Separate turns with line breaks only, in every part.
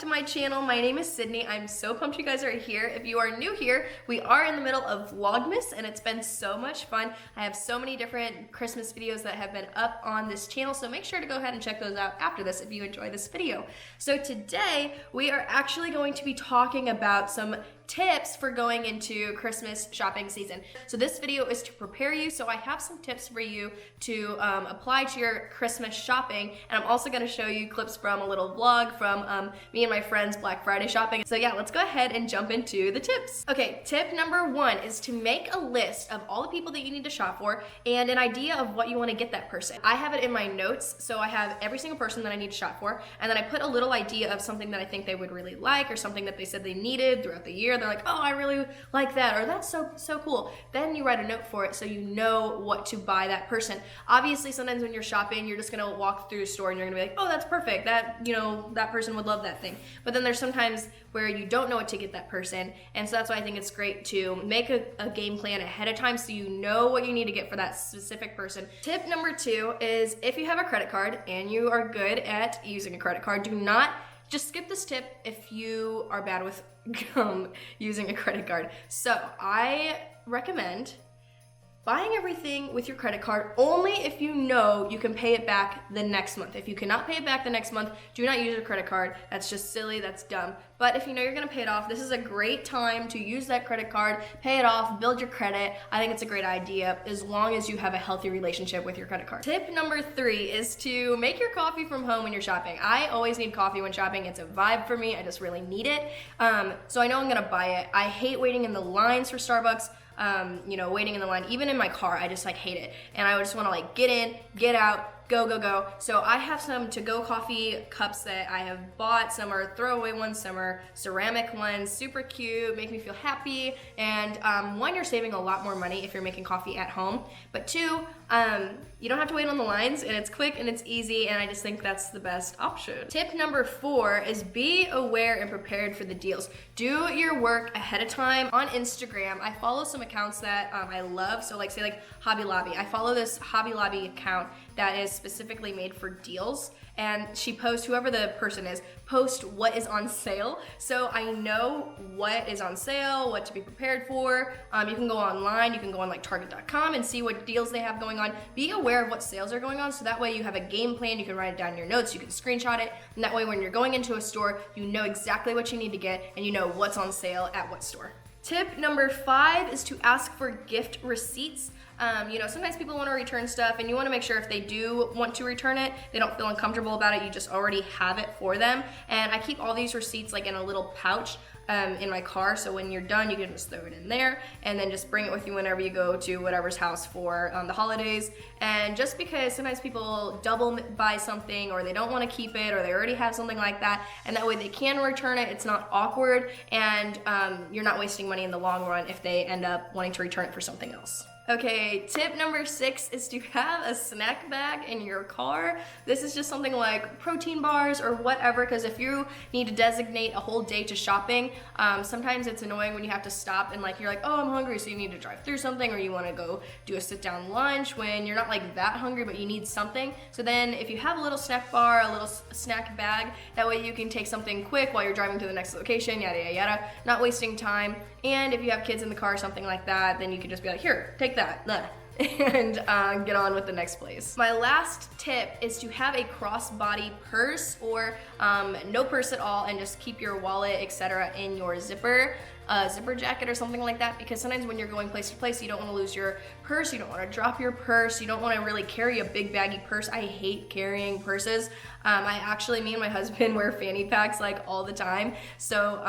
to my channel. My name is Sydney. I'm so pumped you guys are here. If you are new here, we are in the middle of Vlogmas and it's been so much fun. I have so many different Christmas videos that have been up on this channel, so make sure to go ahead and check those out after this if you enjoy this video. So today, we are actually going to be talking about some tips for going into Christmas shopping season. So this video is to prepare you, so I have some tips for you to apply to your Christmas shopping, and I'm also going to show you clips from a little vlog from me and my friends Black Friday shopping. So yeah, let's go ahead and jump into the tips. Okay, tip number one is to make a list of all the people that you need to shop for and an idea of what you want to get that person. I have it in my notes, so I have every single person that I need to shop for, and then I put a little idea of something that I think they would really like or something that they said they needed throughout the year. They're like, oh, I really like that, or that's so cool. Then you write a note for it so you know what to buy that person. Obviously, sometimes when you're shopping, you're just gonna walk through a store and you're gonna be like, oh, that's perfect. That, you know, that person would love that thing. But then there's sometimes where you don't know what to get that person, and so that's why I think it's great to make a game plan ahead of time so you know what you need to get for that specific person. Tip number two is if you have a credit card and you are good at using a credit card, do not just skip this tip if you are bad with using a credit card. So I recommend buying everything with your credit card only if you know you can pay it back the next month. If you cannot pay it back the next month, do not use a credit card. That's just silly, that's dumb. But if you know you're gonna pay it off, this is a great time to use that credit card, pay it off, build your credit. I think it's a great idea as long as you have a healthy relationship with your credit card. Tip number three is to make your coffee from home when you're shopping. I always need coffee when shopping. It's a vibe for me. I just really need it. So I know I'm gonna buy it. I hate waiting in the lines for Starbucks. You know, waiting in the line, even in my car, I just like hate it. And I just wanna like get in, get out, go. So I have some to-go coffee cups that I have bought. Some are throwaway ones, some are ceramic ones, super cute, make me feel happy. And one, you're saving a lot more money if you're making coffee at home. But two, you don't have to wait on the lines, and it's quick and it's easy, and I just think that's the best option. Tip number four is be aware and prepared for the deals. Do your work ahead of time. On Instagram, I follow some accounts that I love. So like say like Hobby Lobby. I follow this Hobby Lobby account that is specifically made for deals, and she posts, whoever the person is, post what is on sale. So I know what is on sale, what to be prepared for. You can go online, you can go on like Target.com and see what deals they have going on. Be aware of what sales are going on, so that way you have a game plan, you can write it down in your notes, you can screenshot it, and that way when you're going into a store, you know exactly what you need to get and you know what's on sale at what store. Tip number five is to ask for gift receipts. You know, sometimes people want to return stuff and you want to make sure if they do want to return it, they don't feel uncomfortable about it, you just already have it for them. And I keep all these receipts like in a little pouch in my car, so when you're done, you can just throw it in there and then just bring it with you whenever you go to whatever's house for the holidays. And just because sometimes people double buy something or they don't want to keep it or they already have something like that, and that way they can return it, it's not awkward, and you're not wasting money in the long run if they end up wanting to return it for something else. Okay, tip number six is to have a snack bag in your car. This is just something like protein bars or whatever, because if you need to designate a whole day to shopping, sometimes it's annoying when you have to stop and like you're like, oh, I'm hungry, so you need to drive through something, or you want to go do a sit down lunch when you're not like that hungry but you need something. So then if you have a little snack bar, a little snack bag, that way you can take something quick while you're driving to the next location, yada yada yada, not wasting time. And if you have kids in the car or something like that, then you can just be like, here, take that, and get on with the next place. My last tip is to have a crossbody purse or no purse at all, and just keep your wallet, etc. in your zipper jacket or something like that, because sometimes when you're going place to place, you don't want to lose your purse, you don't want to drop your purse, you don't want to really carry a big baggy purse. I hate carrying purses. Me and my husband wear fanny packs like all the time, so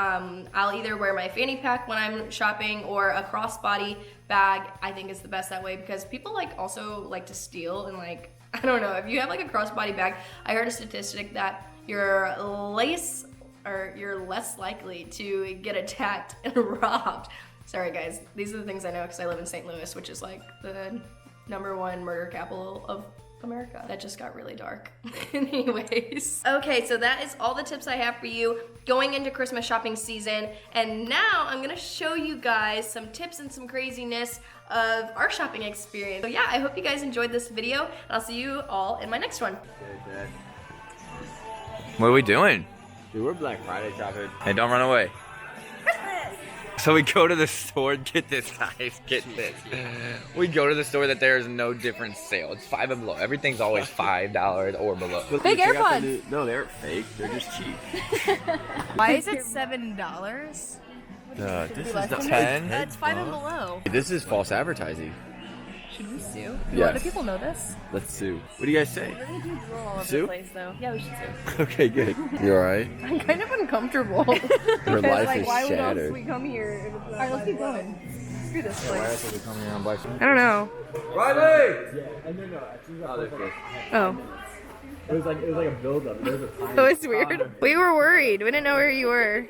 I'll either wear my fanny pack when I'm shopping or a crossbody bag. I think is the best that way, because people also like to steal, and like, I don't know, if you have like a crossbody bag, I heard a statistic that you're less likely to get attacked and robbed. Sorry guys, these are the things I know because I live in St. Louis, which is like the #1 murder capital of America. That just got really dark. Anyways. Okay, so that is all the tips I have for you going into Christmas shopping season. And now I'm gonna show you guys some tips and some craziness of our shopping experience. So yeah, I hope you guys enjoyed this video, and I'll see you all in my next one.
What are we doing? Dude, we're Black Friday shopping. Hey, don't run away. So we go to the store, get this, guys, get this. We go to the store that there is no different sale. It's 5 and below. Everything's always $5 or below.
Fake AirPods.
No, they're fake. They're just cheap.
Why is it $7?
This is 10.
That's 5 and below.
This is false advertising.
Should we sue?
Yes.
Do people know this?
Let's sue. What do you guys say?
We're gonna do drool all over
Sue?
the place, though. Yeah, we should sue.
Okay, good. You alright?
I'm kind of uncomfortable.
Your life
like,
is
why
shattered.
would we come here? All right, let's keep going. Screw this place.
Why else are we coming here on Black Friday?
I don't know.
Riley!
Oh.
It was like a build up. There was a time.
That was weird. We were worried. We didn't know where you were.